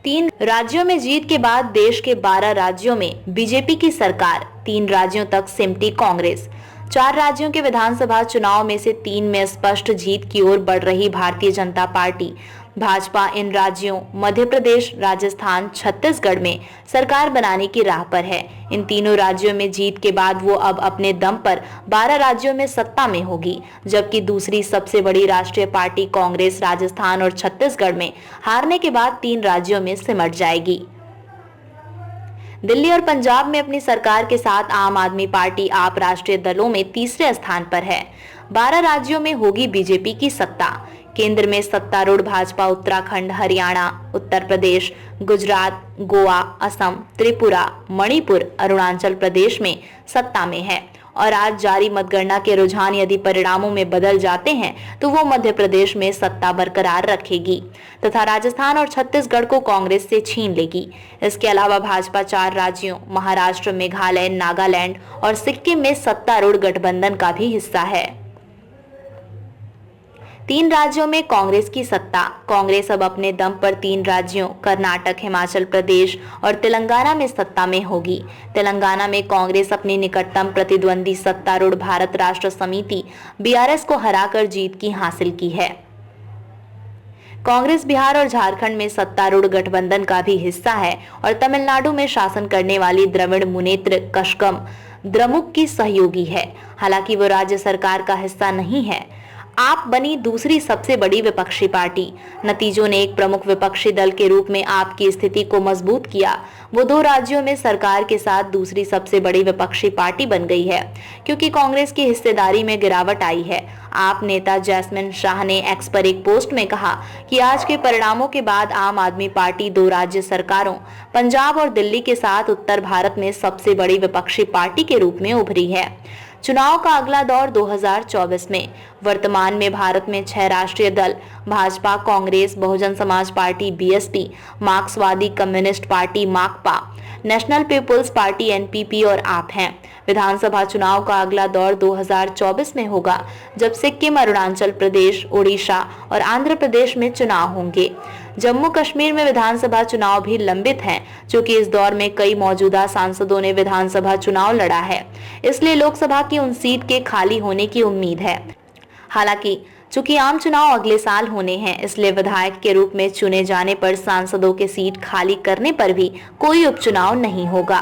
तीन राज्यों में जीत के बाद देश के 12 राज्यों में बीजेपी की सरकार, 3 राज्यों तक सिमटी कांग्रेस। 4 राज्यों के विधानसभा चुनाव में से 3 में स्पष्ट जीत की ओर बढ़ रही भारतीय जनता पार्टी भाजपा इन राज्यों मध्य प्रदेश, राजस्थान, छत्तीसगढ़ में सरकार बनाने की राह पर है। इन तीनों राज्यों में जीत के बाद वो अब अपने दम पर 12 राज्यों में सत्ता में होगी, जबकि दूसरी सबसे बड़ी राष्ट्रीय पार्टी कांग्रेस राजस्थान और छत्तीसगढ़ में हारने के बाद 3 राज्यों में सिमट जाएगी। दिल्ली और पंजाब में अपनी सरकार के साथ आम आदमी पार्टी आप राष्ट्रीय दलों में तीसरे स्थान पर है। 12 राज्यों में होगी बीजेपी की सत्ता। केंद्र में सत्तारूढ़ भाजपा उत्तराखंड, हरियाणा, उत्तर प्रदेश, गुजरात, गोवा, असम, त्रिपुरा, मणिपुर, अरुणाचल प्रदेश में सत्ता में है और आज जारी मतगणना के रुझान यदि परिणामों में बदल जाते हैं तो वो मध्य प्रदेश में सत्ता बरकरार रखेगी तथा राजस्थान और छत्तीसगढ़ को कांग्रेस से छीन लेगी। इसके अलावा भाजपा 4 राज्यों महाराष्ट्र, मेघालय, नागालैंड और सिक्किम में सत्तारूढ़ गठबंधन का भी हिस्सा है। 3 राज्यों में कांग्रेस की सत्ता। कांग्रेस अब अपने दम पर 3 राज्यों कर्नाटक, हिमाचल प्रदेश और तेलंगाना में सत्ता में होगी। तेलंगाना में कांग्रेस अपनी निकटतम प्रतिद्वंदी सत्तारूढ़ भारत राष्ट्र समिति बीआरएस को हराकर जीत की हासिल की है। कांग्रेस बिहार और झारखंड में सत्तारूढ़ गठबंधन का भी हिस्सा है और तमिलनाडु में शासन करने वाली द्रविड़ मुनेत्र कषगम द्रमुक की सहयोगी है। हालांकि वो राज्य सरकार का हिस्सा नहीं है। आप बनी दूसरी सबसे बड़ी विपक्षी पार्टी। नतीजों ने एक प्रमुख विपक्षी दल के रूप में आप की स्थिति को मजबूत किया। वो 2 राज्यों में सरकार के साथ दूसरी सबसे बड़ी विपक्षी पार्टी बन गई है क्योंकि कांग्रेस की हिस्सेदारी में गिरावट आई है। आप नेता जैस्मिन शाह ने एक्स पर एक पोस्ट में कहा कि आज के परिणामों के बाद आम आदमी पार्टी 2 राज्य सरकारों पंजाब और दिल्ली के साथ उत्तर भारत में सबसे बड़ी विपक्षी पार्टी के रूप में उभरी है। चुनाव का अगला दौर 2024 में। वर्तमान में भारत में 6 राष्ट्रीय दल भाजपा, कांग्रेस, बहुजन समाज पार्टी बीएसपी, मार्क्सवादी कम्युनिस्ट पार्टी माकपा, नेशनल पीपुल्स पार्टी एनपीपी और आप हैं। विधानसभा चुनाव का अगला दौर 2024 में होगा, जब सिक्किम, अरुणाचल प्रदेश, उड़ीसा और आंध्र प्रदेश में चुनाव होंगे। जम्मू कश्मीर में विधानसभा चुनाव भी लंबित हैं, क्योंकि इस दौर में कई मौजूदा सांसदों ने विधानसभा चुनाव लड़ा है, इसलिए लोकसभा की उन सीट के खाली होने की उम्मीद है। हालांकि चूंकि आम चुनाव अगले साल होने हैं, इसलिए विधायक के रूप में चुने जाने पर सांसदों के सीट खाली करने पर भी कोई उपचुनाव नहीं होगा।